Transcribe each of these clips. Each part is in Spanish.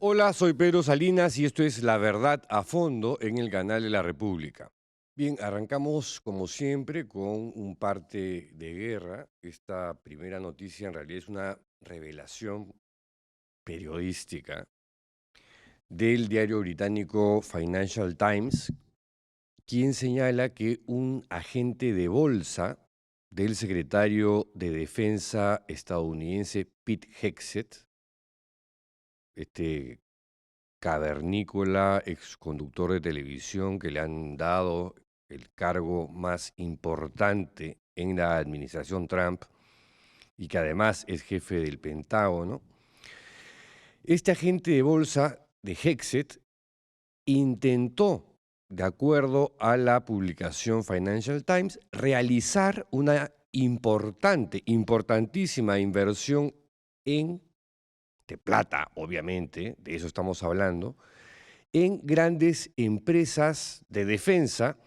Hola, soy Pedro Salinas y esto es La Verdad a Fondo en el canal de la República. Bien, arrancamos como siempre con un parte de guerra. Esta primera noticia en realidad es una revelación periodística del diario británico Financial Times, quien señala que un agente de bolsa del secretario de Defensa estadounidense Pete Hegseth, este cavernícola, exconductor de televisión que le han dado el cargo más importante en la administración Trump y que además es jefe del Pentágono. Este agente de bolsa de Hexet intentó, de acuerdo a la publicación Financial Times, realizar una importantísima inversión de plata, obviamente, de eso estamos hablando, en grandes empresas de defensa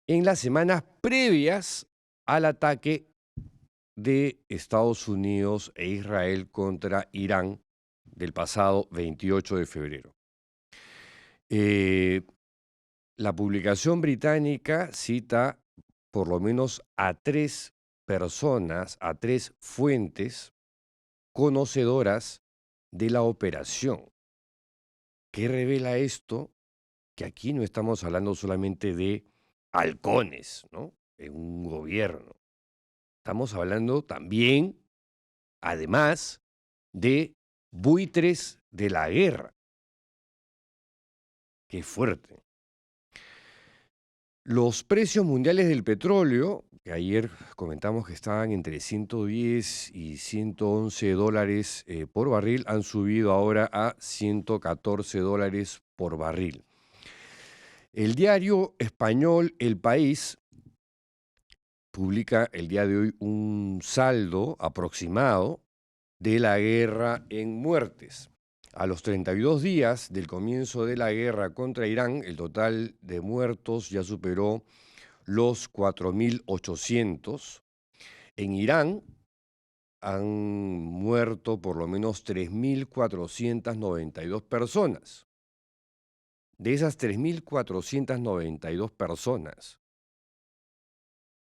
en las semanas previas al ataque de Estados Unidos e Israel contra Irán del pasado 28 de febrero. Eh, la publicación británica cita por lo menos a 3 personas, a 3 fuentes conocedoras de la operación. ¿Qué revela esto? Que aquí no estamos hablando solamente de halcones, ¿no? En un gobierno. Estamos hablando también, además, de buitres de la guerra. Qué fuerte. Los precios mundiales del petróleo, que ayer comentamos que estaban entre 110 y 111 dólares por barril, han subido ahora a 114 dólares por barril. El diario español El País publica el día de hoy un saldo aproximado de la guerra en muertes. A los 32 días del comienzo de la guerra contra Irán, el total de muertos ya superó los 4.800. En Irán han muerto por lo menos 3.492 personas. De esas 3.492 personas,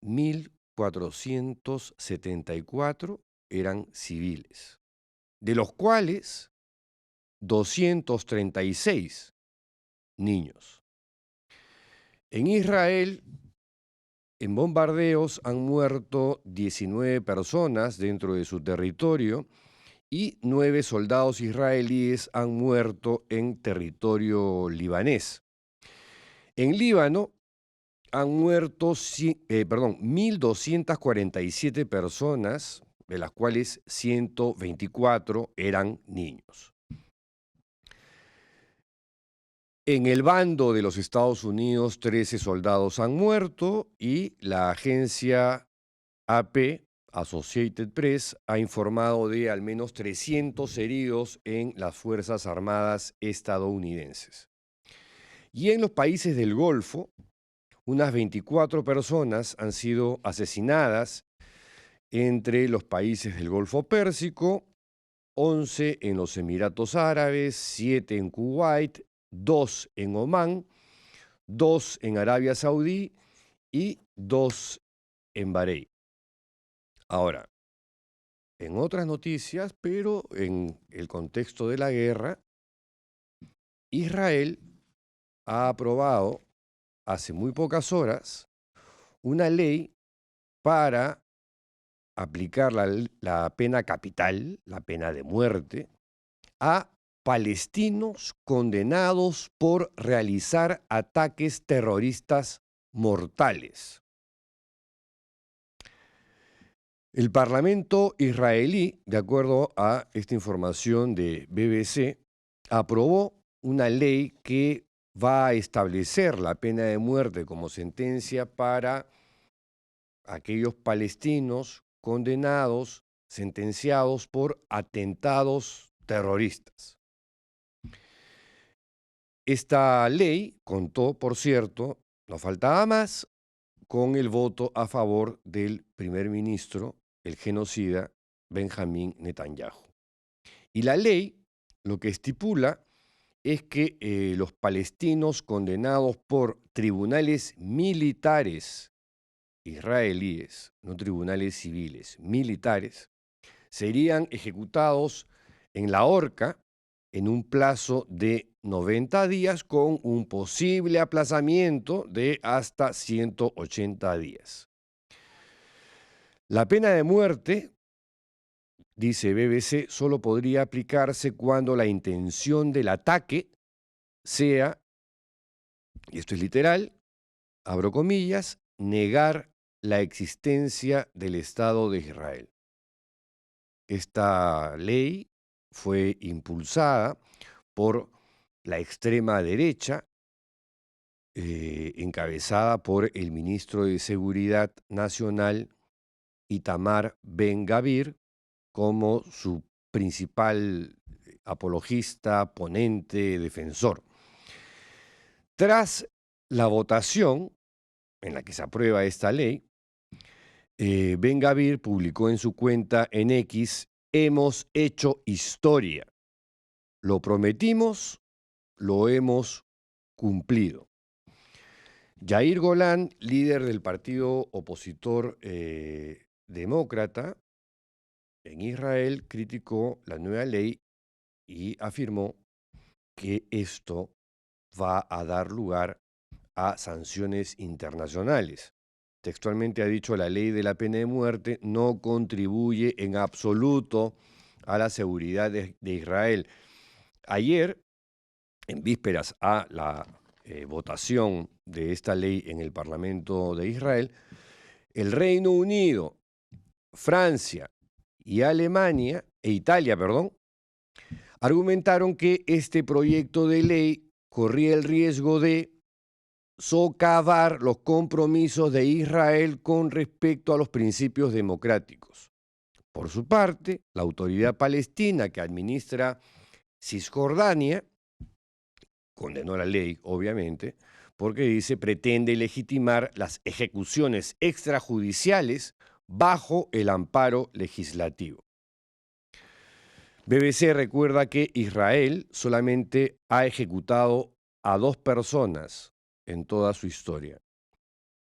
1.474 eran civiles, de los cuales 236 niños. En Israel, en bombardeos han muerto 19 personas dentro de su territorio y 9 soldados israelíes han muerto en territorio libanés. En Líbano han muerto 1.247 personas, de las cuales 124 eran niños. En el bando de los Estados Unidos, 13 soldados han muerto y la agencia AP, Associated Press, ha informado de al menos 300 heridos en las Fuerzas Armadas estadounidenses. Y en los países del Golfo, unas 24 personas han sido asesinadas entre los países del Golfo Pérsico, 11 en los Emiratos Árabes, 7 en Kuwait, 2 en Omán, 2 en Arabia Saudí y 2 en Bahrein. Ahora, en otras noticias, pero en el contexto de la guerra, Israel ha aprobado hace muy pocas horas una ley para aplicar la pena capital, la pena de muerte, a palestinos condenados por realizar ataques terroristas mortales. El Parlamento israelí, de acuerdo a esta información de BBC, aprobó una ley que va a establecer la pena de muerte como sentencia para aquellos palestinos condenados, sentenciados por atentados terroristas. Esta ley contó, por cierto, no faltaba más, con el voto a favor del primer ministro, el genocida Benjamín Netanyahu. Y la ley lo que estipula es que los palestinos condenados por tribunales militares israelíes, no tribunales civiles, militares, serían ejecutados en la horca en un plazo de 90 días con un posible aplazamiento de hasta 180 días. La pena de muerte, dice BBC, solo podría aplicarse cuando la intención del ataque sea, y esto es literal, abro comillas, negar la existencia del Estado de Israel. Esta ley fue impulsada por la extrema derecha, encabezada por el ministro de Seguridad Nacional, Itamar Ben-Gavir, como su principal apologista, ponente, defensor. Tras la votación en la que se aprueba esta ley, Ben-Gavir publicó en su cuenta en X: hemos hecho historia. Lo prometimos, lo hemos cumplido. Yair Golán, líder del partido opositor demócrata en Israel, criticó la nueva ley y afirmó que esto va a dar lugar a sanciones internacionales. Textualmente ha dicho: la ley de la pena de muerte no contribuye en absoluto a la seguridad de Israel. Ayer, en vísperas a la votación de esta ley en el Parlamento de Israel, el Reino Unido, Francia y Alemania, Italia, perdón, argumentaron que este proyecto de ley corría el riesgo de socavar los compromisos de Israel con respecto a los principios democráticos. Por su parte, la autoridad palestina que administra Cisjordania condenó la ley, obviamente, porque dice pretende legitimar las ejecuciones extrajudiciales bajo el amparo legislativo. BBC recuerda que Israel solamente ha ejecutado a 2 personas en toda su historia.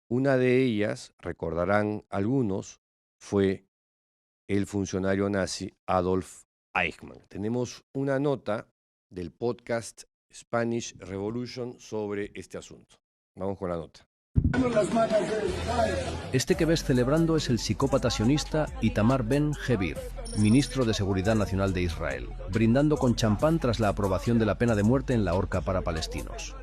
Una de ellas, recordarán algunos, fue el funcionario nazi Adolf Eichmann. Tenemos una nota del podcast Spanish Revolution sobre este asunto. Vamos con la nota. Este que ves celebrando es el psicópata sionista Itamar Ben-Gvir, ministro de Seguridad Nacional de Israel, brindando con champán tras la aprobación de la pena de muerte en la horca para palestinos.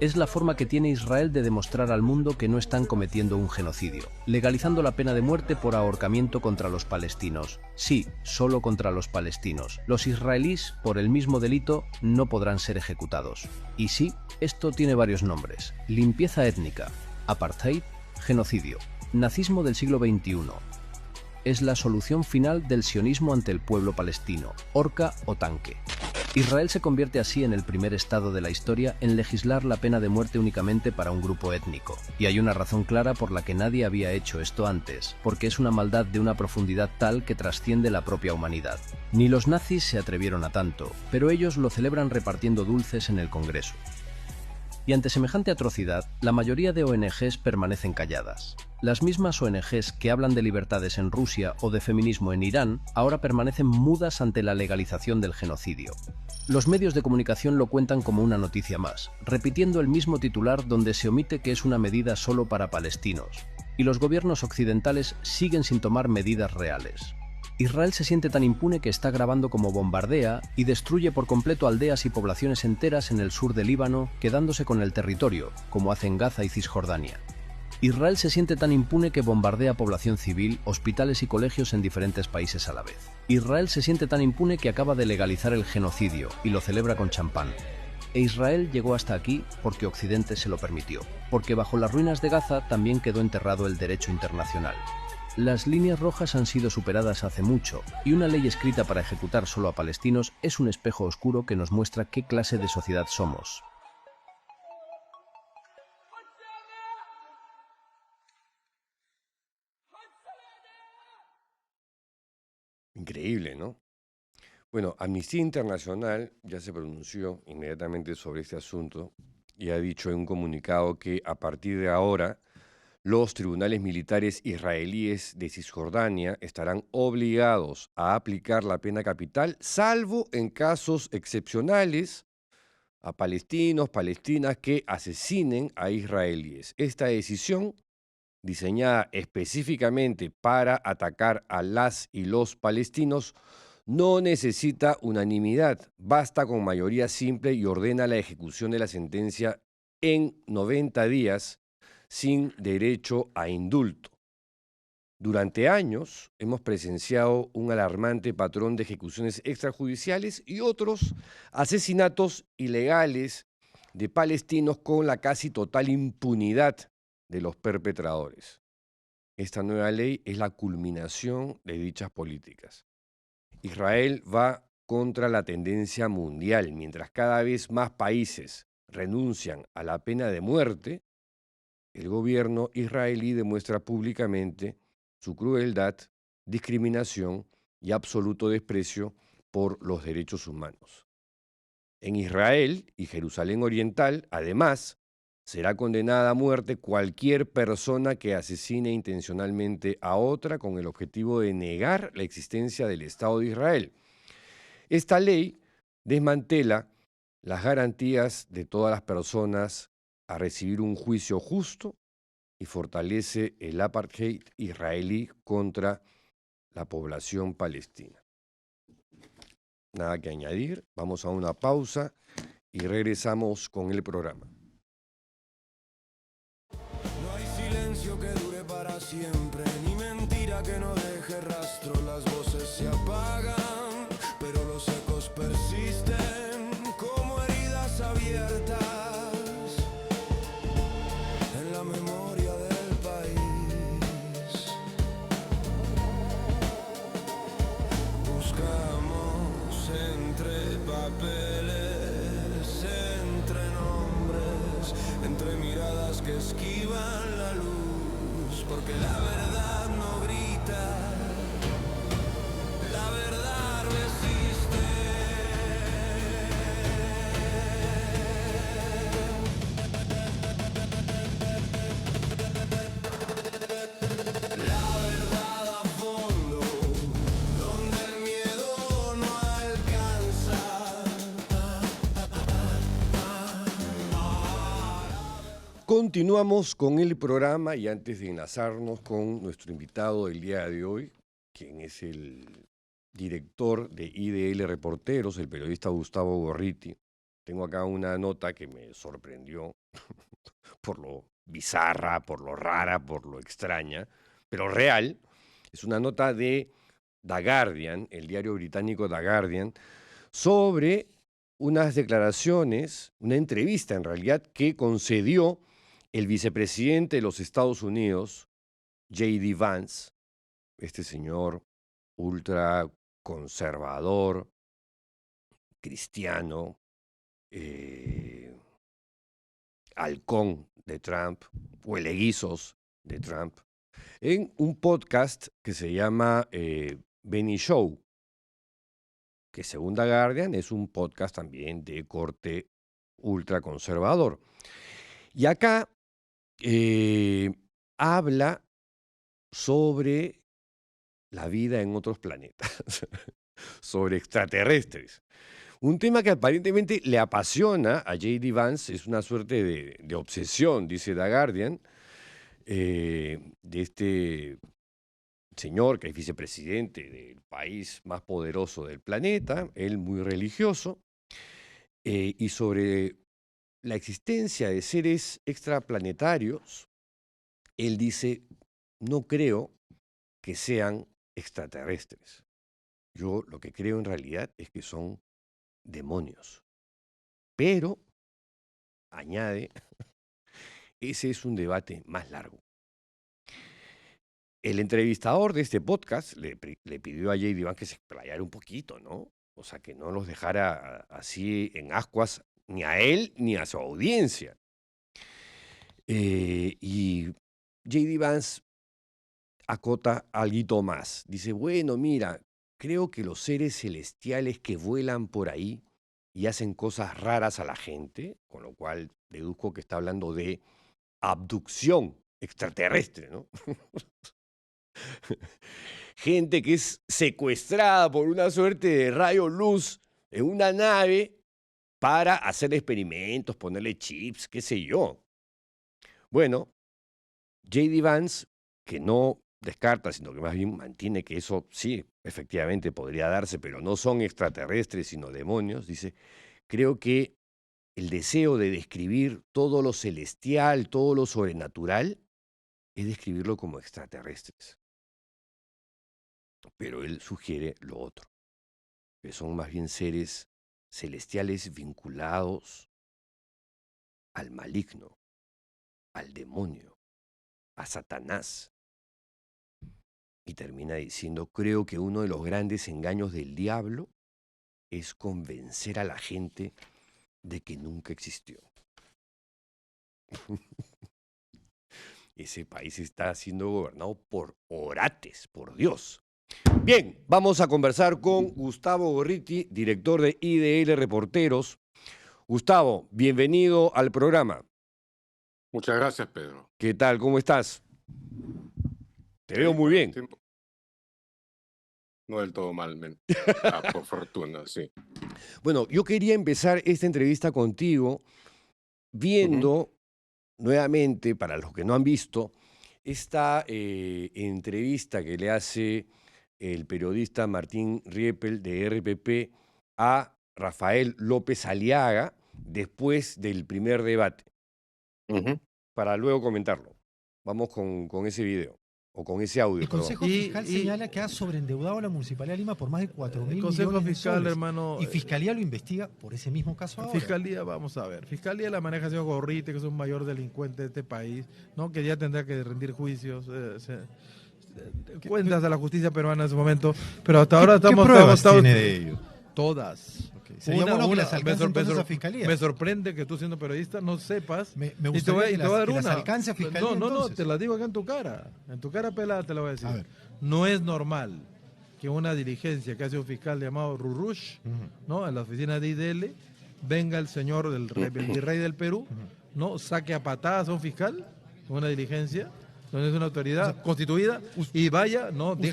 Es la forma que tiene Israel de demostrar al mundo que no están cometiendo un genocidio, legalizando la pena de muerte por ahorcamiento contra los palestinos. Sí, solo contra los palestinos. Los israelíes, por el mismo delito, no podrán ser ejecutados. Y sí, esto tiene varios nombres: limpieza étnica, apartheid, genocidio, nazismo del siglo XXI. Es la solución final del sionismo ante el pueblo palestino, horca o tanque. Israel se convierte así en el primer estado de la historia en legislar la pena de muerte únicamente para un grupo étnico. Y hay una razón clara por la que nadie había hecho esto antes, porque es una maldad de una profundidad tal que trasciende la propia humanidad. Ni los nazis se atrevieron a tanto, pero ellos lo celebran repartiendo dulces en el Congreso. Y ante semejante atrocidad, la mayoría de ONGs permanecen calladas. Las mismas ONGs que hablan de libertades en Rusia o de feminismo en Irán ahora permanecen mudas ante la legalización del genocidio. Los medios de comunicación lo cuentan como una noticia más, repitiendo el mismo titular donde se omite que es una medida solo para palestinos. Y los gobiernos occidentales siguen sin tomar medidas reales. Israel se siente tan impune que está grabando cómo bombardea y destruye por completo aldeas y poblaciones enteras en el sur del Líbano, quedándose con el territorio, como hacen Gaza y Cisjordania. Israel se siente tan impune que bombardea población civil, hospitales y colegios en diferentes países a la vez. Israel se siente tan impune que acaba de legalizar el genocidio y lo celebra con champán. E Israel llegó hasta aquí porque Occidente se lo permitió, porque bajo las ruinas de Gaza también quedó enterrado el derecho internacional. Las líneas rojas han sido superadas hace mucho, y una ley escrita para ejecutar solo a palestinos es un espejo oscuro que nos muestra qué clase de sociedad somos. Increíble, ¿no? Bueno, Amnistía Internacional ya se pronunció inmediatamente sobre este asunto y ha dicho en un comunicado que a partir de ahora los tribunales militares israelíes de Cisjordania estarán obligados a aplicar la pena capital, salvo en casos excepcionales a palestinos, palestinas que asesinen a israelíes. Esta decisión, diseñada específicamente para atacar a las y los palestinos, no necesita unanimidad, basta con mayoría simple y ordena la ejecución de la sentencia en 90 días sin derecho a indulto. Durante años hemos presenciado un alarmante patrón de ejecuciones extrajudiciales y otros asesinatos ilegales de palestinos con la casi total impunidad de los perpetradores. Esta nueva ley es la culminación de dichas políticas. Israel va contra la tendencia mundial, mientras cada vez más países renuncian a la pena de muerte. El gobierno israelí demuestra públicamente su crueldad, discriminación y absoluto desprecio por los derechos humanos. En Israel y Jerusalén Oriental, además, será condenada a muerte cualquier persona que asesine intencionalmente a otra con el objetivo de negar la existencia del Estado de Israel. Esta ley desmantela las garantías de todas las personas a recibir un juicio justo y fortalece el apartheid israelí contra la población palestina. Nada que añadir, vamos a una pausa y regresamos con el programa. No hay silencio que dure para siempre, ni mentira que no deje rastro. Las voces se apagan, pero los ecos persisten como heridas abiertas en la memoria del país. Buscamos entre papeles, entre nombres, entre miradas que esquivan la luz, porque la verdad no grita, la verdad resiste. La verdad a fondo, donde el miedo no alcanza. Continuamos con el programa y antes de enlazarnos con nuestro invitado del día de hoy, quien es el director de IDL Reporteros, el periodista Gustavo Gorriti, tengo acá una nota que me sorprendió por lo bizarra, por lo rara, por lo extraña, pero real. Es una nota de The Guardian, el diario británico The Guardian, sobre unas declaraciones, una entrevista en realidad, que concedió el vicepresidente de los Estados Unidos, J.D. Vance, este señor ultraconservador, cristiano, halcón de Trump, hueleguizos de Trump, en un podcast que se llama Benny Show, que según The Guardian es un podcast también de corte ultraconservador. Y acá habla sobre la vida en otros planetas, sobre extraterrestres. Un tema que aparentemente le apasiona a J.D. Vance, es una suerte de obsesión, dice The Guardian, de este señor que es vicepresidente del país más poderoso del planeta, él muy religioso, y sobre la existencia de seres extraplanetarios, él dice, no creo que sean extraterrestres. Yo lo que creo en realidad es que son demonios. Pero, añade, ese es un debate más largo. El entrevistador de este podcast le pidió a J.D. Vance que se explayara un poquito, ¿no? O sea, que no los dejara así en ascuas ni a él ni a su audiencia. Y J.D. Vance acota algo más. Dice, bueno, mira, creo que los seres celestiales que vuelan por ahí y hacen cosas raras a la gente, con lo cual deduzco que está hablando de abducción extraterrestre, ¿no? Gente que es secuestrada por una suerte de rayo luz en una nave para hacer experimentos, ponerle chips, qué sé yo. Bueno, J.D. Vance, que no descarta, sino que más bien mantiene que eso sí, efectivamente podría darse, pero no son extraterrestres, sino demonios, dice, creo que el deseo de describir todo lo celestial, todo lo sobrenatural, es describirlo como extraterrestres. Pero él sugiere lo otro, que son más bien seres celestiales vinculados al maligno, al demonio, a Satanás. Y termina diciendo, creo que uno de los grandes engaños del diablo es convencer a la gente de que nunca existió. Ese país está siendo gobernado por orates, por Dios. Bien, vamos a conversar con Gustavo Gorriti, director de IDL Reporteros. Gustavo, bienvenido al programa. Muchas gracias, Pedro. ¿Qué tal? ¿Cómo estás? Te veo muy bien. No del todo mal, por fortuna, sí. Bueno, yo quería empezar esta entrevista contigo viendo nuevamente, para los que no han visto, esta entrevista que le hace el periodista Martín Riepel de RPP a Rafael López Aliaga después del primer debate, para luego comentarlo. Vamos con ese video. O con ese audio. El Consejo Fiscal señala que ha sobreendeudado a la Municipalidad de Lima por más de 4.000 millones de soles. El Consejo Fiscal, hermano... Y Fiscalía lo investiga por ese mismo caso ahora. Fiscalía, vamos a ver. Fiscalía la maneja el señor Gorriti, que es un mayor delincuente de este país, ¿no? Que ya tendrá que rendir juicios, cuentas a la justicia peruana en su momento. Pero hasta ahora estamos... ¿Qué pruebas tiene de ello? Todas. Sería bueno que las alcance entonces a Fiscalía. Me sorprende que tú, siendo periodista, no sepas. Me gustaría que las alcance a Fiscalía. No, te la digo acá en tu cara. En tu cara pelada te la voy a decir. No es normal que una diligencia que hace un fiscal llamado Rurush, ¿no? En la oficina de IDL, venga el señor del virrey del Perú, ¿no? Saque a patadas a un fiscal, una diligencia, donde es una autoridad constituida, y vaya, ¿Usted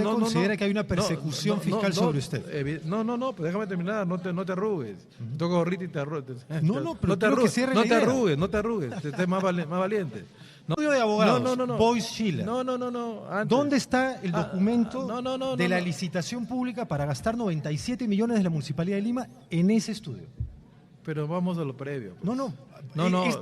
considera que hay una persecución fiscal sobre usted? No, pues déjame terminar, no te arrugues. Toco Gorriti y te arrugues. No te arrugues, estés más valiente. Estudio de abogados, Boyce Schiller. No. ¿Dónde está el documento de la licitación pública para gastar 97 millones de la Municipalidad de Lima en ese estudio? Pero vamos a lo previo. Pues.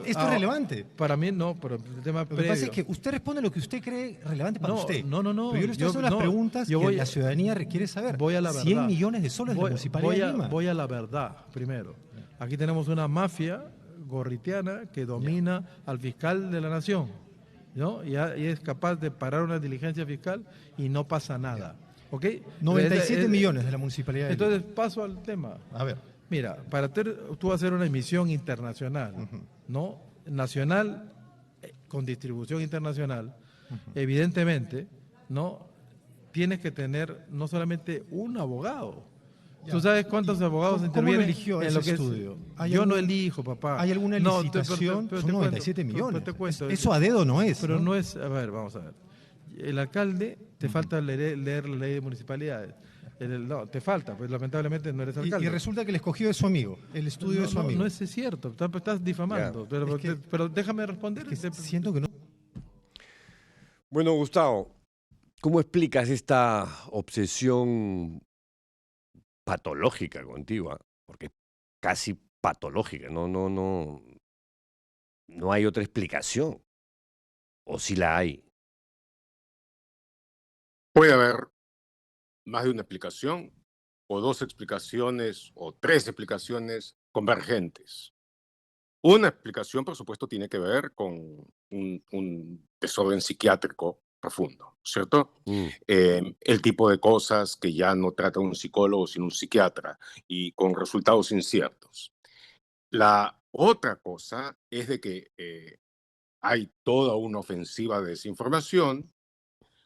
Esto es relevante. Para mí no, pero el tema previo. Lo que pasa es que usted responde lo que usted cree relevante para usted. No. Pero yo le estoy haciendo las preguntas que la ciudadanía requiere saber. Voy a la verdad. 100 millones de soles de la Municipalidad de Lima. Voy a la verdad, primero. Aquí tenemos una mafia gorritiana que domina al fiscal de la nación, ¿no? Y es capaz de parar una diligencia fiscal y no pasa nada. ¿Ok? 97 millones de la Municipalidad de Lima. Entonces paso al tema. A ver. Mira, tú vas a hacer una emisión internacional, ¿no? Nacional, con distribución internacional, evidentemente, ¿no? Tienes que tener no solamente un abogado. ¿Tú sabes cuántos abogados intervienen eligió en lo que estudio? Yo no elijo, papá. ¿Hay alguna licitación? Son 97 millones. Eso a dedo no es. Pero no es, a ver, vamos a ver. El alcalde, te falta leer la ley de municipalidades. No, te falta, pues lamentablemente no eres alcalde. Y resulta que el escogido es su amigo, el estudio es su amigo. No es cierto, estás difamando, pero déjame responder. Siento que no. Bueno, Gustavo, ¿cómo explicas esta obsesión patológica contigo? Porque es casi patológica, no hay otra explicación. ¿O si la hay? Puede haber más de una explicación, o dos explicaciones, o tres explicaciones convergentes. Una explicación, por supuesto, tiene que ver con un desorden psiquiátrico profundo, ¿cierto? El tipo de cosas que ya no trata un psicólogo, sino un psiquiatra, y con resultados inciertos. La otra cosa es de que hay toda una ofensiva de desinformación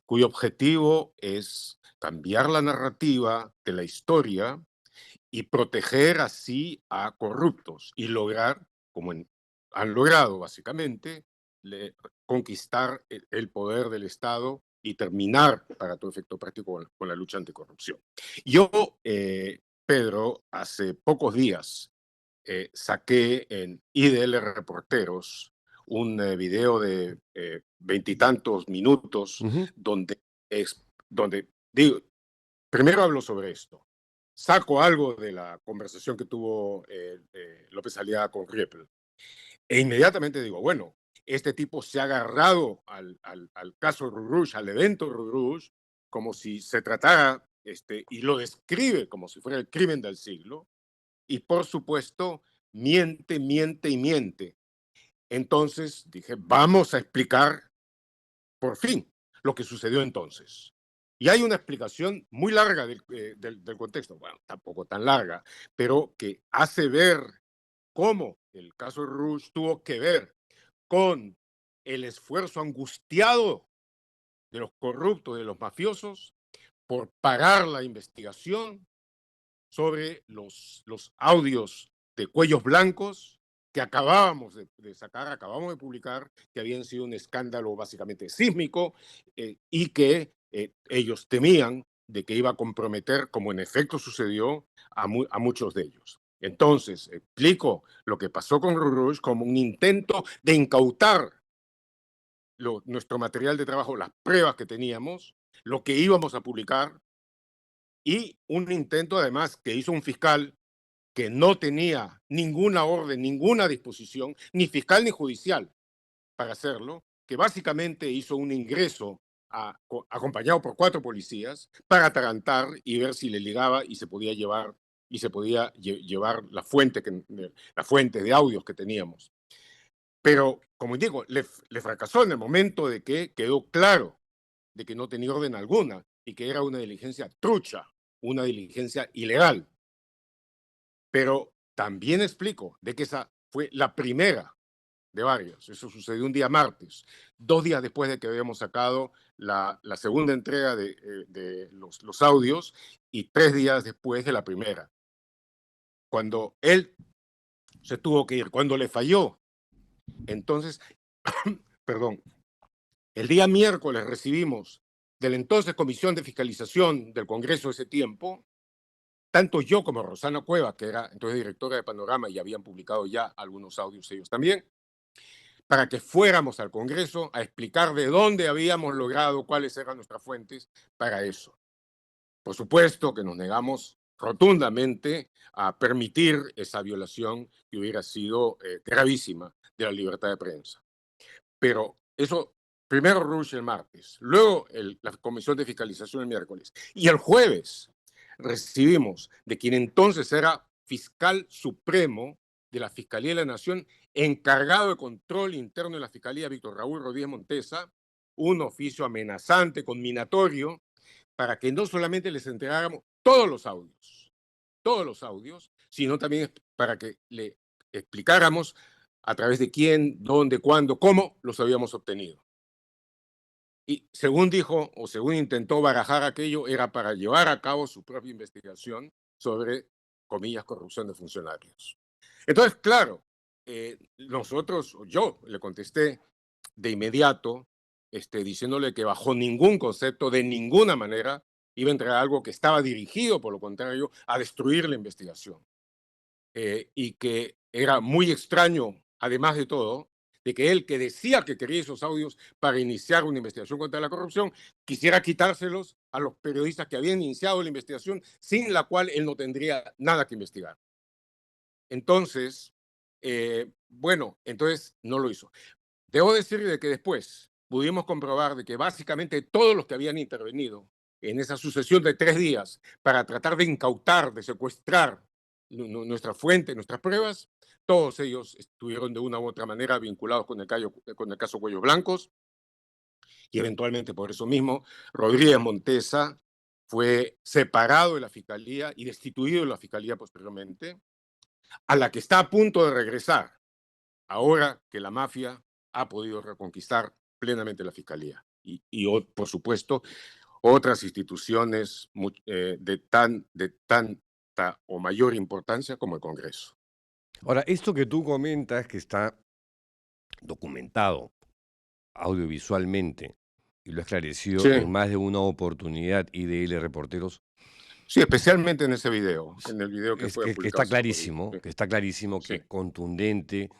cuyo objetivo es cambiar la narrativa de la historia y proteger así a corruptos y lograr, han logrado básicamente, conquistar el poder del Estado y terminar, para todo efecto práctico, con la lucha anticorrupción. Yo, Pedro, hace pocos días saqué en IDL Reporteros un video de veintitantos minutos Ujú. donde digo, primero hablo sobre esto, saco algo de la conversación que tuvo López Aliaga con Riepel e inmediatamente digo, bueno, este tipo se ha agarrado al caso Rurush, al evento Rurush, como si se tratara, y lo describe como si fuera el crimen del siglo, y por supuesto miente, miente y miente. Entonces dije, vamos a explicar por fin lo que sucedió entonces. Y hay una explicación muy larga del contexto, bueno, tampoco tan larga, pero que hace ver cómo el caso Rush tuvo que ver con el esfuerzo angustiado de los corruptos, de los mafiosos, por parar la investigación sobre los audios de Cuellos Blancos que acabamos de sacar, acabamos de publicar, que habían sido un escándalo básicamente sísmico y que ellos temían de que iba a comprometer, como en efecto sucedió, a muchos de ellos. Entonces, explico lo que pasó con Rurush como un intento de incautar nuestro material de trabajo, las pruebas que teníamos, lo que íbamos a publicar, y un intento además que hizo un fiscal que no tenía ninguna orden, ninguna disposición, ni fiscal ni judicial para hacerlo, que básicamente hizo un ingreso acompañado por 4 policías para atarantar y ver si le ligaba y se podía llevar llevar la fuente de audios que teníamos. Pero, como digo, le fracasó en el momento de que quedó claro de que no tenía orden alguna y que era una diligencia trucha, una diligencia ilegal. Pero también explico de que esa fue la primera de varias. Eso sucedió un día martes, 2 días después de que habíamos sacado la segunda entrega de los audios y 3 días después de la primera. Cuando él se tuvo que ir, cuando le falló, entonces, perdón, el día miércoles recibimos de la entonces Comisión de Fiscalización del Congreso de ese tiempo, tanto yo como Rosana Cueva, que era entonces directora de Panorama y habían publicado ya algunos audios ellos también, para que fuéramos al Congreso a explicar de dónde habíamos logrado, cuáles eran nuestras fuentes para eso. Por supuesto que nos negamos rotundamente a permitir esa violación que hubiera sido gravísima de la libertad de prensa. Pero eso, primero Rush el martes, luego la Comisión de Fiscalización el miércoles, y el jueves recibimos de quien entonces era fiscal supremo de la Fiscalía de la Nación, encargado de control interno de la Fiscalía, Víctor Raúl Rodríguez Montesa, un oficio amenazante, conminatorio, para que no solamente les entregáramos todos los audios, sino también para que le explicáramos a través de quién, dónde, cuándo, cómo los habíamos obtenido. Y según dijo, o según intentó barajar aquello, era para llevar a cabo su propia investigación sobre, comillas, corrupción de funcionarios. Entonces, claro, yo le contesté de inmediato, diciéndole que bajo ningún concepto, de ninguna manera, iba a entregar algo que estaba dirigido, por lo contrario, a destruir la investigación. Y que era muy extraño, además de todo, de que él, que decía que quería esos audios para iniciar una investigación contra la corrupción, quisiera quitárselos a los periodistas que habían iniciado la investigación, sin la cual él no tendría nada que investigar. Entonces, entonces no lo hizo. Debo decir de que después pudimos comprobar de que básicamente todos los que habían intervenido en esa sucesión de 3 días para tratar de incautar, de secuestrar nuestra fuente, nuestras pruebas, todos ellos estuvieron de una u otra manera vinculados con el caso Cuellos Blancos, y eventualmente por eso mismo Rodríguez Montesa fue separado de la Fiscalía y destituido de la Fiscalía posteriormente, a la que está a punto de regresar, ahora que la mafia ha podido reconquistar plenamente la Fiscalía. por supuesto, otras instituciones de tanta o mayor importancia como el Congreso. Ahora, esto que tú comentas que está documentado audiovisualmente y lo ha esclarecido Sí, en más de una oportunidad IDL Reporteros, sí, especialmente en ese video, en el video que es fue que publicado está hace pocos días. clarísimo, Sí, que está clarísimo, sí. que es contundente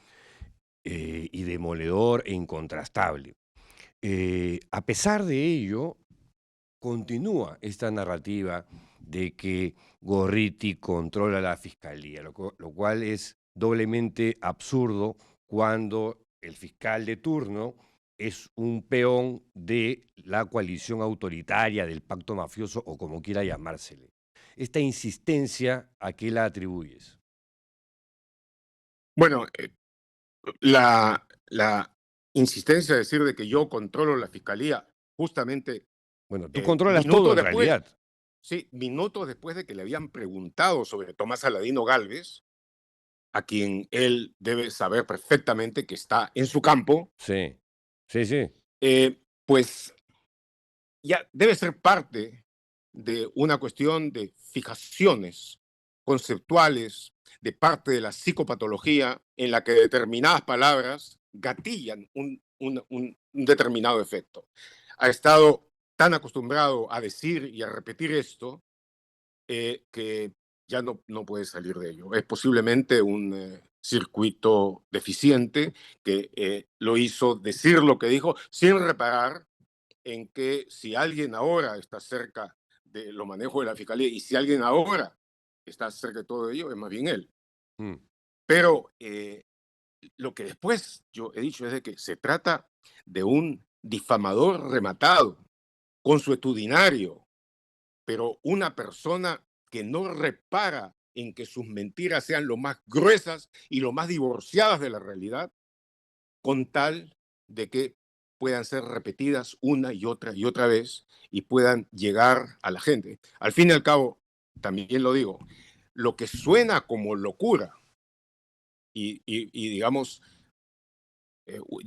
y demoledor e incontrastable. A pesar de ello, continúa esta narrativa de que Gorriti controla la fiscalía, lo cual es doblemente absurdo cuando el fiscal de turno es un peón de la coalición autoritaria, del pacto mafioso o como quiera llamársele. Esta insistencia, ¿a qué la atribuyes? Bueno, la insistencia de decir de que yo controlo la fiscalía, justamente Bueno, tú controlas todo minutos en después, realidad. sí, minutos después de que le habían preguntado sobre Tomás Aladino Gálvez, a quien él debe saber perfectamente que está en su campo, Sí, sí, sí. pues ya debe ser parte de una cuestión de fijaciones conceptuales, de parte de la psicopatología, en la que determinadas palabras gatillan un determinado efecto. Ha estado tan acostumbrado a decir y a repetir esto que ya no puede salir de ello. Es posiblemente un circuito deficiente que lo hizo decir lo que dijo sin reparar en que si alguien ahora está cerca de los manejos de la fiscalía y si alguien ahora está cerca de todo ello, es más bien él. Mm. Pero lo que después yo he dicho es de que se trata de un difamador rematado, consuetudinario, pero una persona que no repara en que sus mentiras sean lo más gruesas y lo más divorciadas de la realidad, con tal de que puedan ser repetidas una y otra vez y puedan llegar a la gente. Al fin y al cabo, también lo digo, lo que suena como locura y digamos,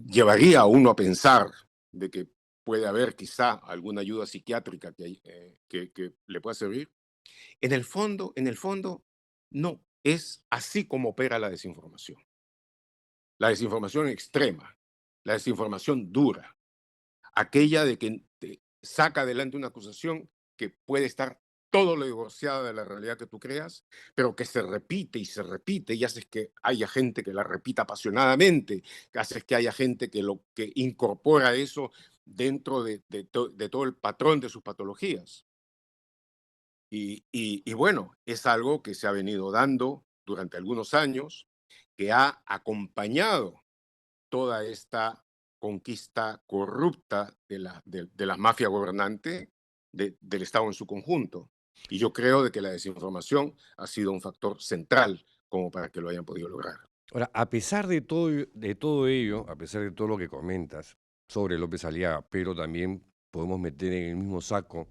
llevaría a uno a pensar de que puede haber quizá alguna ayuda psiquiátrica que le pueda servir. En el fondo, no, es así como opera la desinformación. La desinformación extrema, la desinformación dura, aquella de que te saca adelante una acusación que puede estar todo lo divorciada de la realidad que tú creas, pero que se repite y haces que haya gente que la repita apasionadamente, que haces que haya gente que incorpora eso dentro de todo el patrón de sus patologías. Y bueno, es algo que se ha venido dando durante algunos años, que ha acompañado toda esta conquista corrupta de la mafia gobernante del Estado en su conjunto. Y yo creo de que la desinformación ha sido un factor central como para que lo hayan podido lograr. Ahora, a pesar de todo ello, a pesar de todo lo que comentas sobre López Aliaga, pero también podemos meter en el mismo saco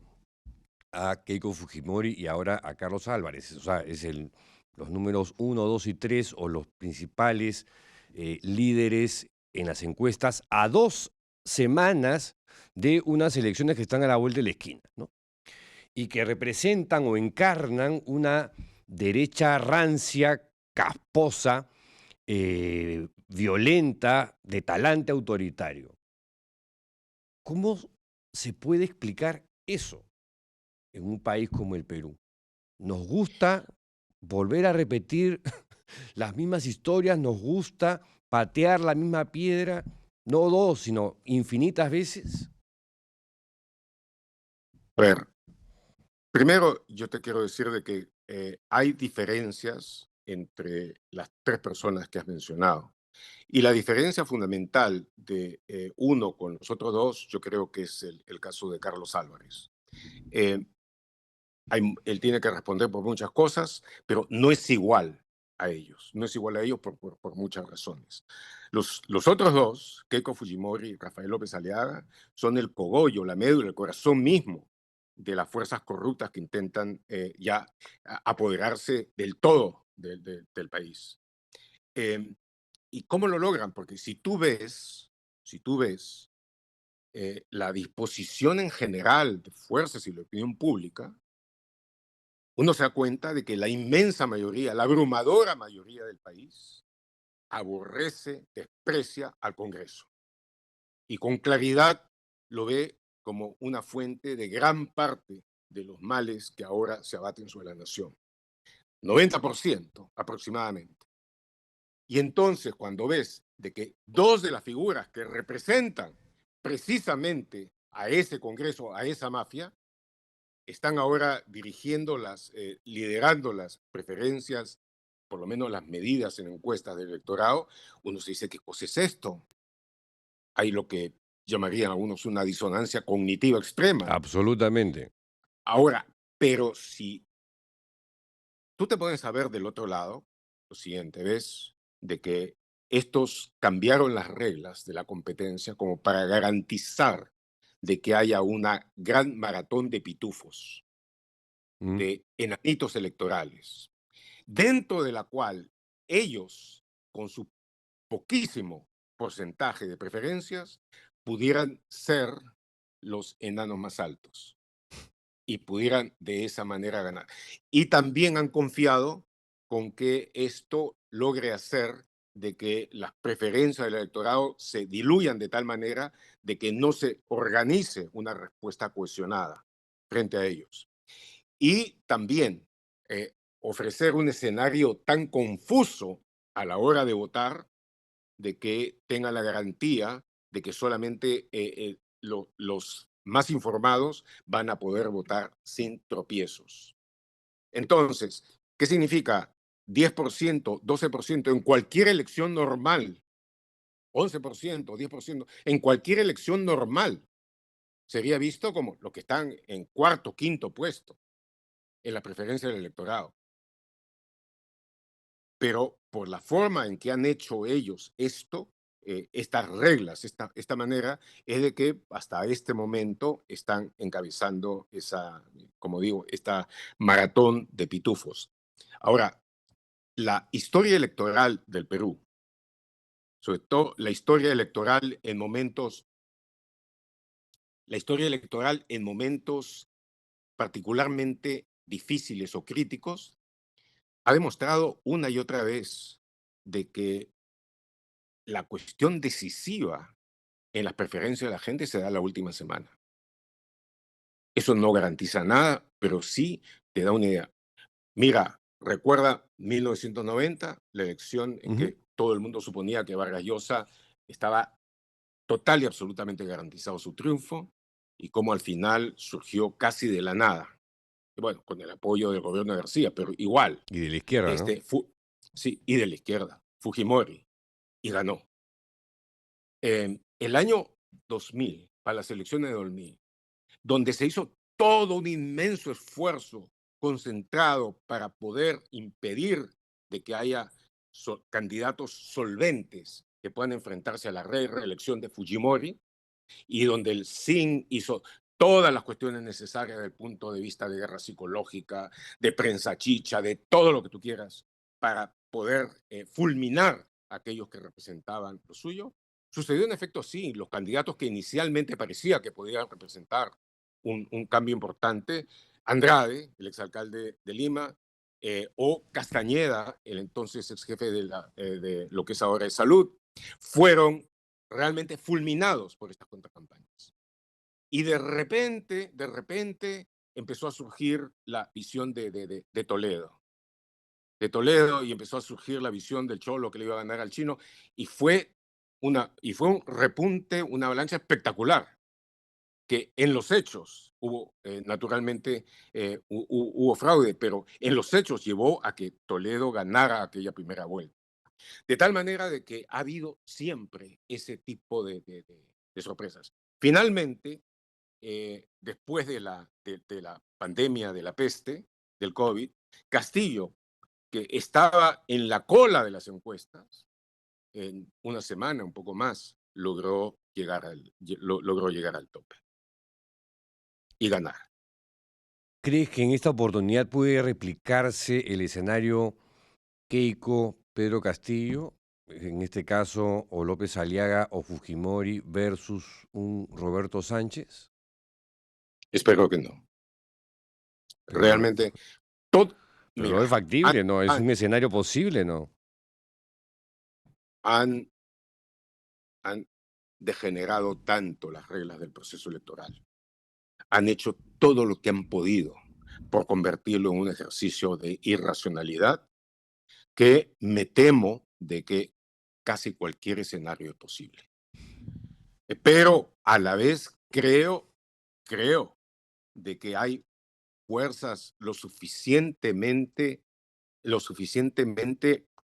a Keiko Fujimori y ahora a Carlos Álvarez. O sea, los números 1, 2 y 3 o los principales líderes en las encuestas a 2 semanas de unas elecciones que están a la vuelta de la esquina, ¿no? Y que representan o encarnan una derecha rancia, casposa, violenta, de talante autoritario. ¿Cómo se puede explicar eso en un país como el Perú? Nos gusta volver a repetir las mismas historias, nos gusta patear la misma piedra, no 2, sino infinitas veces. A ver, primero yo te quiero decir de que hay diferencias entre las tres personas que has mencionado. Y la diferencia fundamental de uno con los otros dos, yo creo que es el caso de Carlos Álvarez. Eh, él tiene que responder por muchas cosas, pero no es igual a ellos. No es igual a ellos por muchas razones. Los otros dos, Keiko Fujimori y Rafael López Aliaga, son el cogollo, la médula, el corazón mismo de las fuerzas corruptas que intentan ya apoderarse del todo del país. ¿Y cómo lo logran? Porque si tú ves la disposición en general de fuerzas y la opinión pública, uno se da cuenta de que la inmensa mayoría, la abrumadora mayoría del país, aborrece, desprecia al Congreso y con claridad lo ve como una fuente de gran parte de los males que ahora se abaten sobre la nación. 90% aproximadamente. Y entonces cuando ves de que dos de las figuras que representan precisamente a ese Congreso, a esa mafia, están ahora liderando las preferencias, por lo menos las medidas en encuestas del electorado, uno se dice, ¿qué cosa es esto? Hay lo que llamarían algunos una disonancia cognitiva extrema. Absolutamente. Ahora, pero si tú te pones a ver del otro lado, lo siguiente, ves de que estos cambiaron las reglas de la competencia como para garantizar de que haya una gran maratón de pitufos, Mm. de enanitos electorales, dentro de la cual ellos, con su poquísimo porcentaje de preferencias, pudieran ser los enanos más altos y pudieran de esa manera ganar. Y también han confiado con que esto logre hacer de que las preferencias del electorado se diluyan de tal manera de que no se organice una respuesta cohesionada frente a ellos. Y también ofrecer un escenario tan confuso a la hora de votar de que tenga la garantía de que solamente los más informados van a poder votar sin tropiezos. Entonces, ¿qué significa 10%, 12% en cualquier elección normal? 11%, 10%, en cualquier elección normal sería visto como los que están en cuarto, quinto puesto en la preferencia del electorado. Pero por la forma en que han hecho ellos esto, estas reglas, esta manera, es de que hasta este momento están encabezando esa, como digo, esta maratón de pitufos. Ahora, la historia electoral del Perú, sobre todo la historia electoral en momentos particularmente difíciles o críticos, ha demostrado una y otra vez de que la cuestión decisiva en las preferencias de la gente se da la última semana. Eso no garantiza nada, pero sí te da una idea. Mira, recuerda 1990, la elección en Ujú. que todo el mundo suponía que Vargas Llosa estaba total y absolutamente garantizado su triunfo y cómo al final surgió casi de la nada. Bueno, con el apoyo del gobierno de García, pero igual, Y de la izquierda, ¿no? sí, y de la izquierda, Fujimori, y ganó. El año 2000, para las elecciones de 2000, donde se hizo todo un inmenso esfuerzo concentrado para poder impedir de que haya candidatos solventes que puedan enfrentarse a la reelección de Fujimori, y donde el CIN hizo todas las cuestiones necesarias desde el punto de vista de guerra psicológica, de prensa chicha, de todo lo que tú quieras, para poder fulminar a aquellos que representaban lo suyo. Sucedió en efecto sí, los candidatos que inicialmente parecía que podían representar un cambio importante, Andrade, el exalcalde de Lima, o Castañeda, el entonces ex jefe de lo que es ahora de Salud, fueron realmente fulminados por estas contracampañas. Y de repente empezó a surgir la visión de Toledo. De Toledo y empezó a surgir la visión del Cholo que le iba a ganar al Chino y fue un repunte, una avalancha espectacular que en los hechos hubo, naturalmente, hubo fraude, pero en los hechos llevó a que Toledo ganara aquella primera vuelta. De tal manera de que ha habido siempre ese tipo de sorpresas. Finalmente, después de la pandemia de la peste, del COVID, Castillo, que estaba en la cola de las encuestas, en una semana, un poco más, logró llegar al tope y ganar. ¿Crees que en esta oportunidad puede replicarse el escenario Keiko, Pedro Castillo? en este caso, o López Aliaga o Fujimori versus un Roberto Sánchez? Espero que no. Pero, Realmente, todo, pero es mira, factible, ¿no? Es han, un escenario posible, ¿no? han, han degenerado tanto las reglas del proceso electoral. Han hecho todo lo que han podido por convertirlo en un ejercicio de irracionalidad que me temo de que casi cualquier escenario es posible. Pero a la vez creo de que hay fuerzas lo suficientemente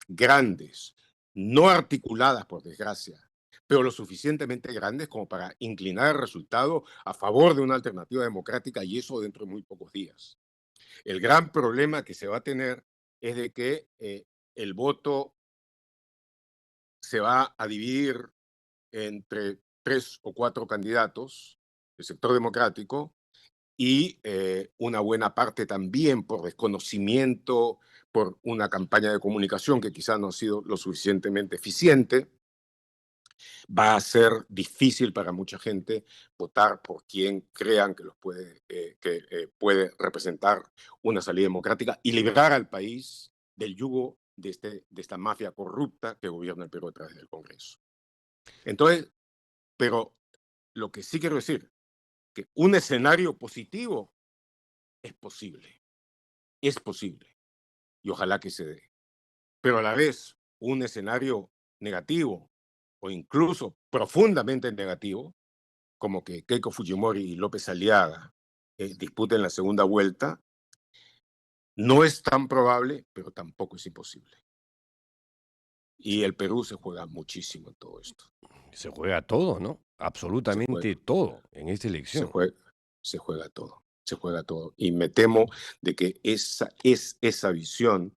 grandes, no articuladas por desgracia, pero lo suficientemente grandes como para inclinar el resultado a favor de una alternativa democrática, y eso dentro de muy pocos días. El gran problema que se va a tener es de que el voto se va a dividir entre 3 o 4 candidatos del sector democrático, y una buena parte también por desconocimiento, por una campaña de comunicación que quizás no ha sido lo suficientemente eficiente. Va a ser difícil para mucha gente votar por quien crean que puede representar una salida democrática y liberar al país del yugo de esta mafia corrupta que gobierna el Perú a través del Congreso. Entonces, pero lo que sí quiero decir, que un escenario positivo es posible, y ojalá que se dé. Pero a la vez, un escenario negativo o incluso profundamente negativo, como que Keiko Fujimori y López Aliaga disputen la segunda vuelta, no es tan probable, pero tampoco es imposible. Y el Perú se juega muchísimo en todo esto. Se juega todo, ¿no? Se Absolutamente juega, todo en esta se elección. juega, se juega todo, se juega todo. Y me temo de que esa visión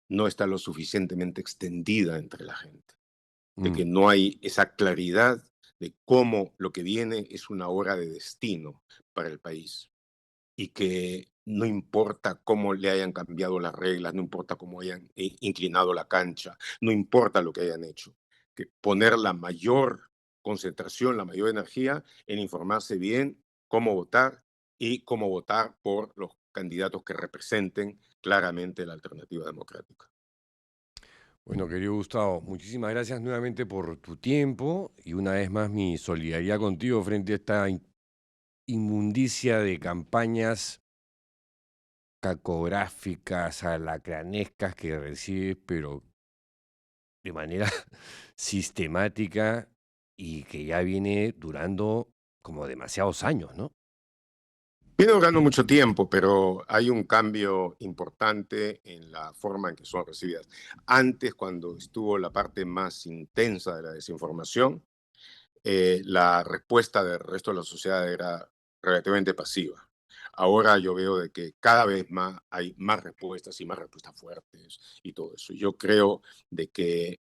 no está lo suficientemente extendida entre la gente, de que Mm. no hay esa claridad de cómo lo que viene es una hora de destino para el país, y que no importa cómo le hayan cambiado las reglas, no importa cómo hayan inclinado la cancha, no importa lo que hayan hecho, que poner la mayor concentración, la mayor energía en informarse bien cómo votar y cómo votar por los candidatos que representen claramente la alternativa democrática. Bueno, querido Gustavo, muchísimas gracias nuevamente por tu tiempo y una vez más mi solidaridad contigo frente a esta inmundicia de campañas cacográficas, alacranescas que recibes, pero de manera sistemática y que ya viene durando como demasiados años, ¿no? Viene durando mucho tiempo, pero hay un cambio importante en la forma en que son recibidas. Antes, cuando estuvo la parte más intensa de la desinformación, la respuesta del resto de la sociedad era relativamente pasiva. Ahora yo veo de que cada vez más hay más respuestas y más respuestas fuertes y todo eso. Yo creo de que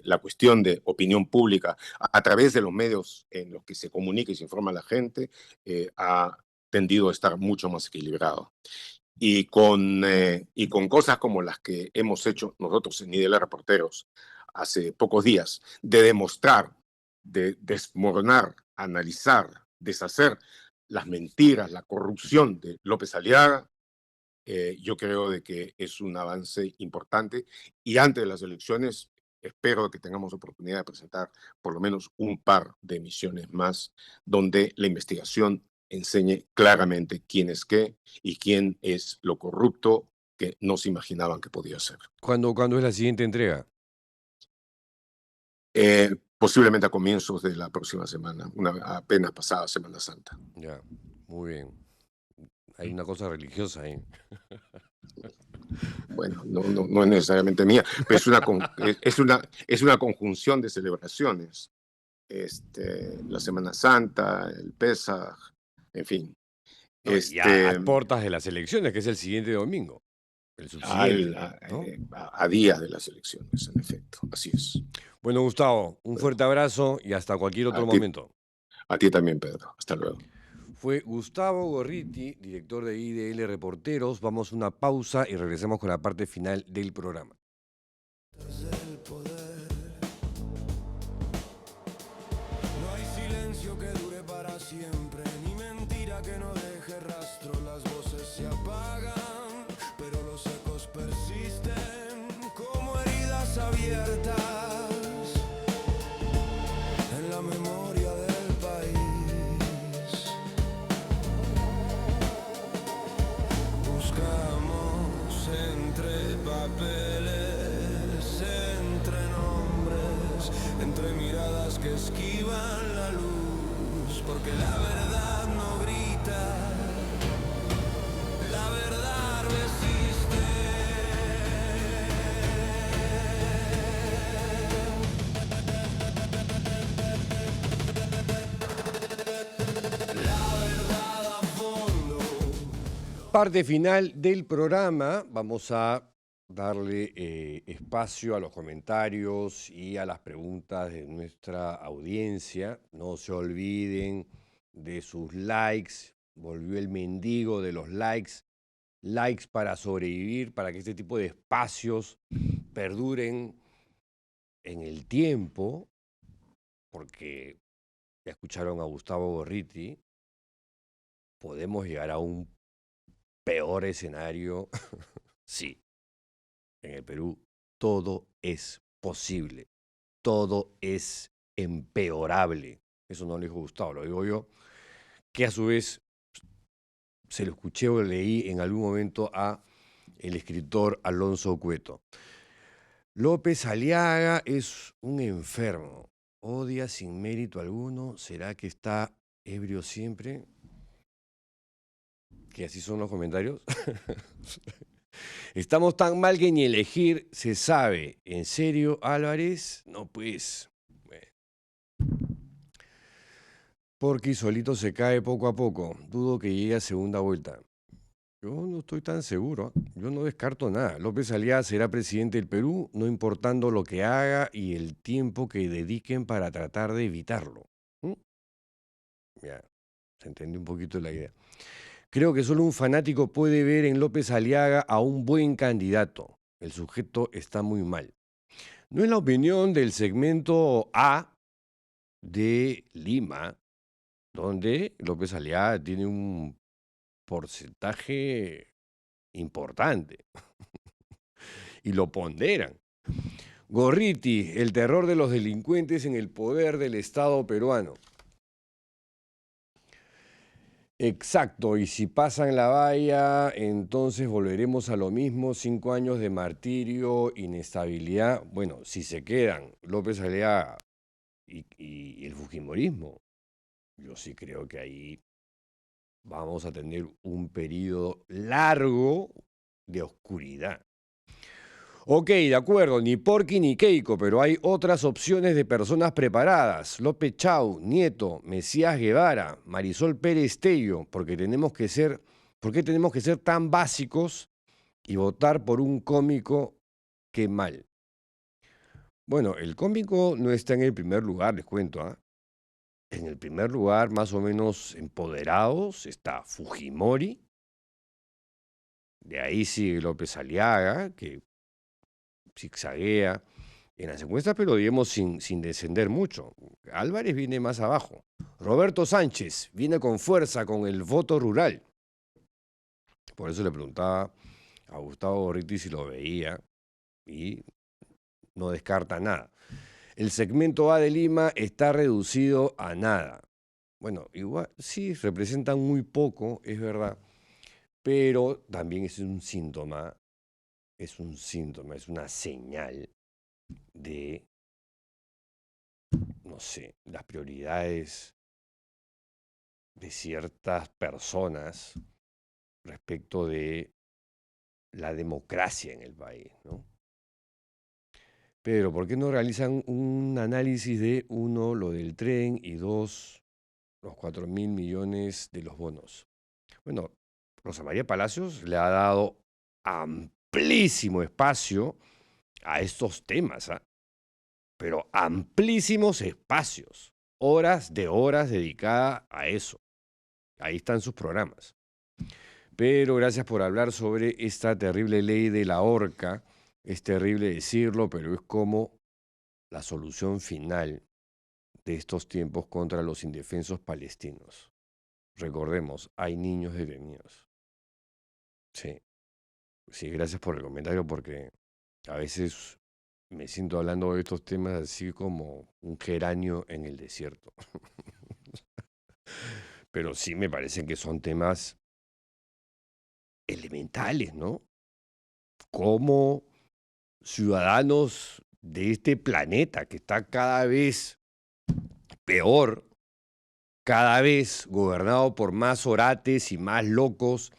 la cuestión de opinión pública a través de los medios en los que se comunica y se informa a la gente ha tendido a estar mucho más equilibrado. Y con cosas como las que hemos hecho nosotros en Nivel Reporteros hace pocos días, de demostrar, de desmoronar, analizar, deshacer las mentiras, la corrupción de López Aliaga, yo creo de que es un avance importante, y antes de las elecciones espero que tengamos oportunidad de presentar por lo menos un par de emisiones más donde la investigación enseñe claramente quién es qué y quién es lo corrupto que no se imaginaban que podía ser. ¿Cuándo es la siguiente entrega? Posiblemente a comienzos de la próxima semana, una apenas pasada Semana Santa. Ya, muy bien. Hay una cosa religiosa ahí. Bueno, no es necesariamente mía, pero es una conjunción de celebraciones. La Semana Santa, el Pesaj, en fin. No, y a puertas de las elecciones, que es el siguiente domingo. El subsiguiente, ¿no? A días de las elecciones, en efecto, así es. Bueno, Gustavo, un fuerte abrazo y hasta cualquier otro momento. A ti también, Pedro. Hasta luego. Fue Gustavo Gorriti, director de IDL Reporteros. Vamos a una pausa y regresamos con la parte final del programa. Desde el poder. No hay silencio que dure para siempre, ni mentira que no deje rastro. Las voces se apagan, pero los ecos persisten como heridas abiertas en la memoria del país. Buscamos entre papeles, entre nombres, entre miradas que esquivan la luz, porque la verdad no grita, la verdad resiste. La verdad a fondo. Parte final del programa, vamos a darle espacio a los comentarios y a las preguntas de nuestra audiencia. No se olviden de sus likes, volvió el mendigo de los likes. Likes para sobrevivir, para que este tipo de espacios perduren en el tiempo, porque ya escucharon a Gustavo Gorriti, podemos llegar a un peor escenario. Sí, en el Perú todo es posible, todo es empeorable. Eso no lo dijo Gustavo, lo digo yo, que a su vez se lo escuché o leí en algún momento a el escritor Alonso Cueto. López Aliaga es un enfermo, odia sin mérito alguno, ¿será que está ebrio siempre? Que así son los comentarios. Estamos tan mal que ni elegir se sabe. ¿En serio, Álvarez? No, pues. Bueno. Porque solito se cae poco a poco. Dudo que llegue a segunda vuelta. Yo no estoy tan seguro. Yo no descarto nada. López Aliaga será presidente del Perú, no importando lo que haga y el tiempo que dediquen para tratar de evitarlo. Ya, se entendió un poquito la idea. Creo que solo un fanático puede ver en López Aliaga a un buen candidato. El sujeto está muy mal. No es la opinión del segmento A de Lima, donde López Aliaga tiene un porcentaje importante y lo ponderan. Gorriti, el terror de los delincuentes en el poder del Estado peruano. Exacto, y si pasan la valla, entonces volveremos a lo mismo, 5 años de martirio, inestabilidad. Bueno, si se quedan López Aliaga y el fujimorismo, yo sí creo que ahí vamos a tener un periodo largo de oscuridad. Ok, de acuerdo, ni Porky ni Keiko, pero hay otras opciones de personas preparadas. López Chau, Nieto, Mesías Guevara, Marisol Pérez Tello, ¿por qué tenemos que ser tan básicos y votar por un cómico? Qué mal. Bueno, el cómico no está en el primer lugar, les cuento, ¿eh? En el primer lugar, más o menos empoderados, está Fujimori. De ahí sigue López Aliaga, que zigzaguea en las encuestas, pero digamos sin descender mucho. Álvarez viene más abajo. Roberto Sánchez viene con fuerza con el voto rural. Por eso le preguntaba a Gustavo Gorriti si lo veía y no descarta nada. El segmento A de Lima está reducido a nada. Bueno, igual sí, representan muy poco, es verdad, pero también es un síntoma, es una señal de, no sé, las prioridades de ciertas personas respecto de la democracia en el país, ¿no? Pero, ¿por qué no realizan un análisis de, uno, lo del tren y dos, los 4.000 millones de los bonos? Bueno, Rosa María Palacios le ha dado amplísimo espacio a estos temas, ¿eh? Pero amplísimos espacios, horas dedicadas a eso. Ahí están sus programas. Pero gracias por hablar sobre esta terrible ley de la horca. Es terrible decirlo, pero es como la solución final de estos tiempos contra los indefensos palestinos. Recordemos, hay niños detenidos. Sí, sí, gracias por el comentario porque a veces me siento hablando de estos temas así como un geranio en el desierto. Pero sí me parecen que son temas elementales, ¿no? Como ciudadanos de este planeta que está cada vez peor, cada vez gobernado por más orates y más locos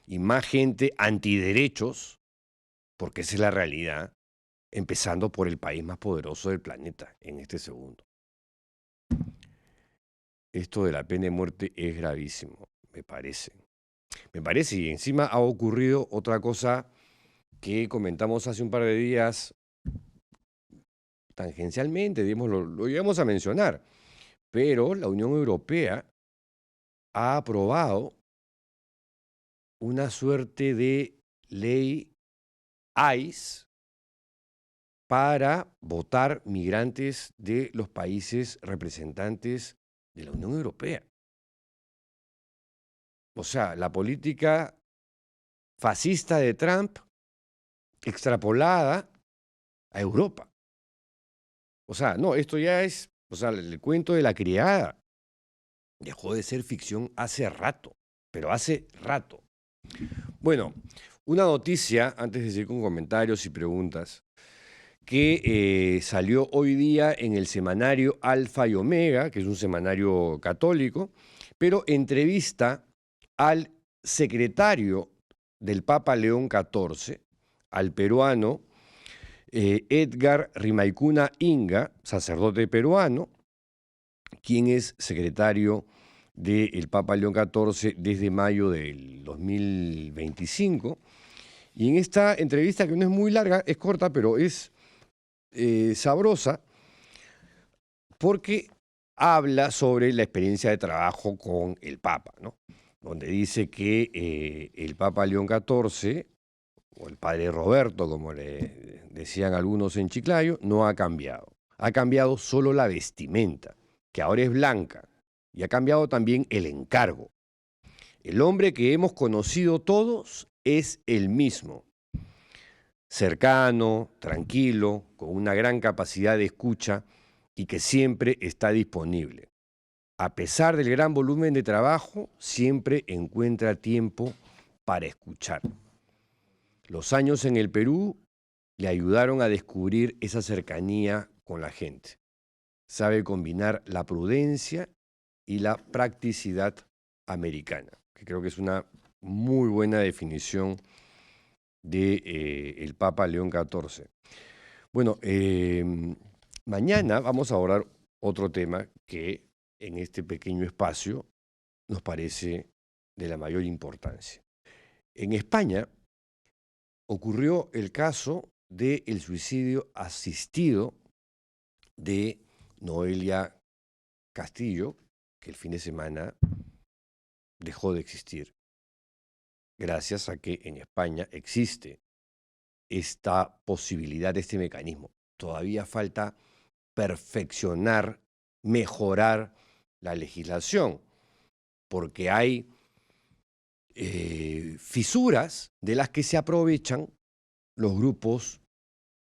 y más gente antiderechos, porque esa es la realidad, empezando por el país más poderoso del planeta en este segundo. Esto de la pena de muerte es gravísimo, me parece. Me parece, y encima ha ocurrido otra cosa que comentamos hace un par de días, tangencialmente, digamos, lo íbamos a mencionar, pero la Unión Europea ha aprobado una suerte de ley ICE para votar migrantes de los países representantes de la Unión Europea. O sea, la política fascista de Trump extrapolada a Europa. O sea, no, esto ya es, o sea, el cuento de la criada dejó de ser ficción hace rato, pero hace rato. Bueno, una noticia, antes de seguir con comentarios y preguntas, que salió hoy día en el semanario Alfa y Omega, que es un semanario católico, pero entrevista al secretario del Papa León XIV, al peruano Edgar Rimaicuna Inga, sacerdote peruano, quien es secretario del Papa León XIV desde mayo del 2025. Y en esta entrevista, que no es muy larga, es corta, pero es sabrosa, porque habla sobre la experiencia de trabajo con el Papa, ¿no? Donde dice que el Papa León XIV, o el padre Roberto, como le decían algunos en Chiclayo, no ha cambiado. Ha cambiado solo la vestimenta, que ahora es blanca, y ha cambiado también el encargo. El hombre que hemos conocido todos es el mismo. Cercano, tranquilo, con una gran capacidad de escucha y que siempre está disponible. A pesar del gran volumen de trabajo, siempre encuentra tiempo para escuchar. Los años en el Perú le ayudaron a descubrir esa cercanía con la gente. Sabe combinar la prudencia y la practicidad americana, que creo que es una muy buena definición de el Papa León XIV. Bueno, mañana vamos a abordar otro tema que en este pequeño espacio nos parece de la mayor importancia. En España ocurrió el caso del suicidio asistido de Noelia Castillo, que el fin de semana dejó de existir, gracias a que en España existe esta posibilidad, este mecanismo. Todavía falta perfeccionar, mejorar la legislación, porque hay fisuras de las que se aprovechan los grupos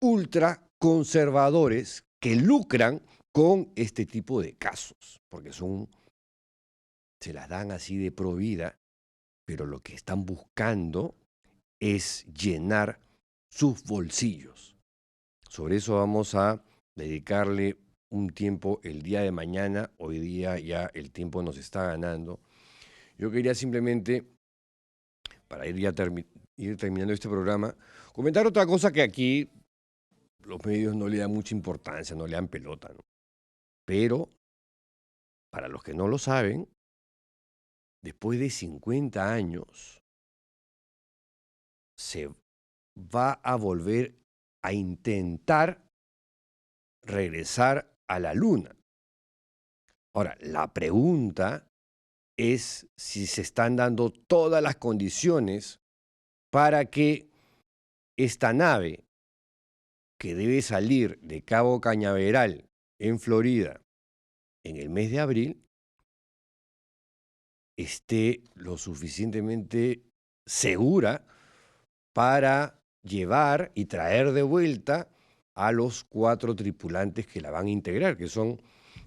ultraconservadores que lucran con este tipo de casos, porque se las dan así de pro vida, pero lo que están buscando es llenar sus bolsillos. Sobre eso vamos a dedicarle un tiempo el día de mañana. Hoy día ya el tiempo nos está ganando. Yo quería simplemente, para ir terminando este programa, comentar otra cosa que aquí los medios no le dan mucha importancia, no le dan pelota, ¿no? Pero, para los que no lo saben, después de 50 años, se va a volver a intentar regresar a la Luna. Ahora, la pregunta es si se están dando todas las condiciones para que esta nave que debe salir de Cabo Cañaveral, en Florida, en el mes de abril, esté lo suficientemente segura para llevar y traer de vuelta a los 4 tripulantes que la van a integrar, que son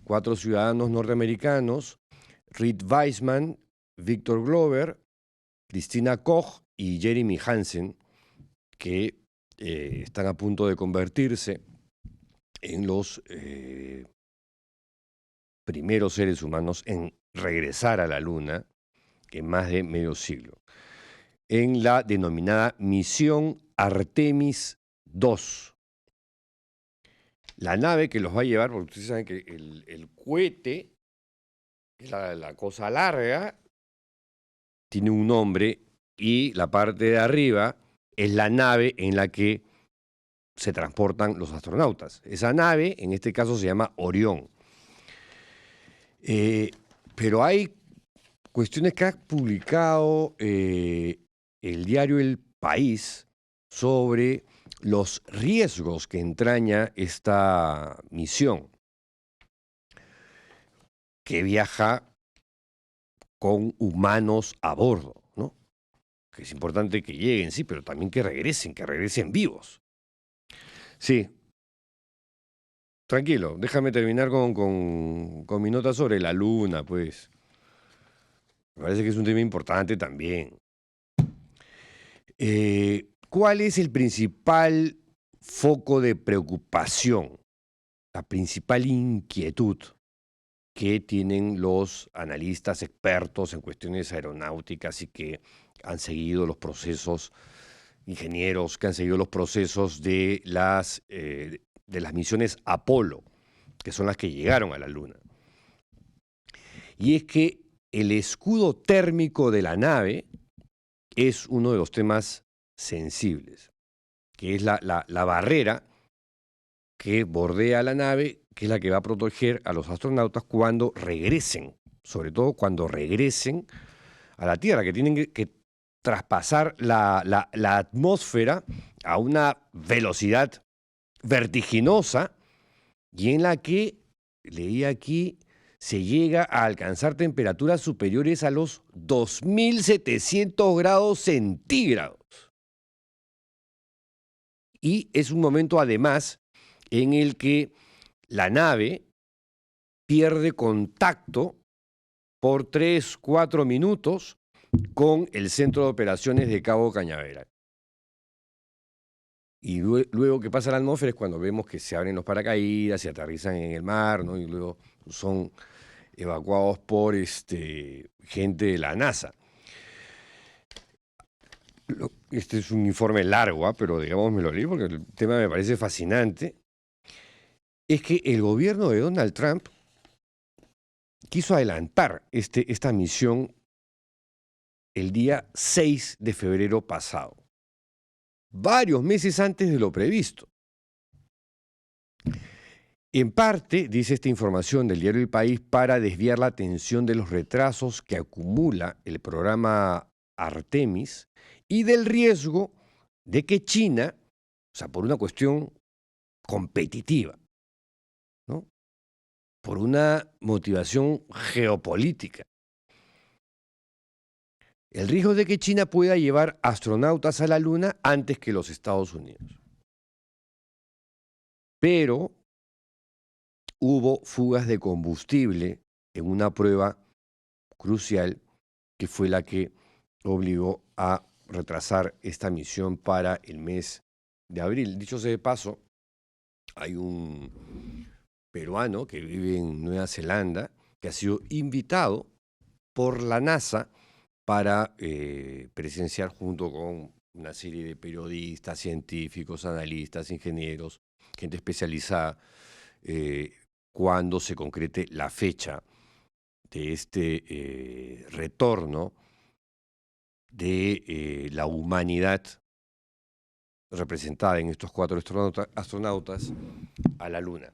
4 ciudadanos norteamericanos, Reed Weissman, Victor Glover, Christina Koch y Jeremy Hansen, que están a punto de convertirse en los primeros seres humanos en regresar a la Luna en más de medio siglo, en la denominada Misión Artemis II. La nave que los va a llevar, porque ustedes saben que el cohete, que es la cosa larga, tiene un nombre, y la parte de arriba es la nave en la que se transportan los astronautas. Esa nave, en este caso, se llama Orión. Pero hay cuestiones que ha publicado el diario El País sobre los riesgos que entraña esta misión, que viaja con humanos a bordo, ¿no? Que es importante que lleguen, sí, pero también que regresen vivos. Sí. Tranquilo, déjame terminar con mi nota sobre la Luna, pues. Me parece que es un tema importante también. ¿Cuál es el principal foco de preocupación, la principal inquietud que tienen los analistas expertos en cuestiones aeronáuticas y que han seguido los procesos, ingenieros que han seguido los procesos de las misiones Apolo, que son las que llegaron a la Luna? Y es que el escudo térmico de la nave es uno de los temas sensibles, que es la barrera que bordea la nave, que es la que va a proteger a los astronautas cuando regresen, sobre todo cuando regresen a la Tierra, que tienen que traspasar la atmósfera a una velocidad vertiginosa, y en la que, leí aquí, se llega a alcanzar temperaturas superiores a los 2700 grados centígrados. Y es un momento, además, en el que la nave pierde contacto por 3-4 minutos con el centro de operaciones de Cabo Cañaveral. Y luego que pasa la atmósfera es cuando vemos que se abren los paracaídas, se aterrizan en el mar, ¿no? Y luego son evacuados por gente de la NASA. Este es un informe largo, pero digamos me lo leí porque el tema me parece fascinante. Es que el gobierno de Donald Trump quiso adelantar esta misión el día 6 de febrero pasado, varios meses antes de lo previsto. En parte, dice esta información del diario El País, para desviar la atención de los retrasos que acumula el programa Artemis y del riesgo de que China, o sea, por una cuestión competitiva, ¿no? Por una motivación geopolítica, el riesgo de que China pueda llevar astronautas a la Luna antes que los Estados Unidos. Pero hubo fugas de combustible en una prueba crucial que fue la que obligó a retrasar esta misión para el mes de abril. Dicho sea de paso, hay un peruano que vive en Nueva Zelanda que ha sido invitado por la NASA para presenciar junto con una serie de periodistas, científicos, analistas, ingenieros, gente especializada, cuando se concrete la fecha de este retorno de la humanidad representada en estos 4 astronautas a la Luna.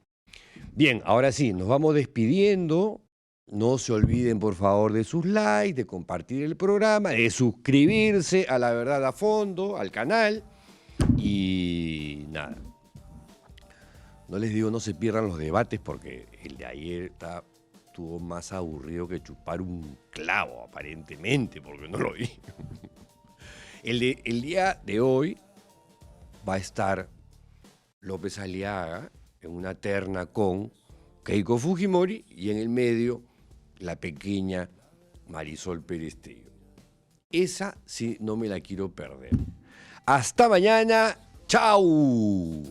Bien, ahora sí, nos vamos despidiendo. No se olviden, por favor, de sus likes, de compartir el programa, de suscribirse a La Verdad a Fondo, al canal. Y nada, No les digo no se pierdan los debates porque el de ayer estuvo más aburrido que chupar un clavo, aparentemente, porque no lo vi. El día de hoy va a estar López Aliaga en una terna con Keiko Fujimori y en el medio la pequeña Marisol Pérez Trillo. Esa sí no me la quiero perder. Hasta mañana. ¡Chau!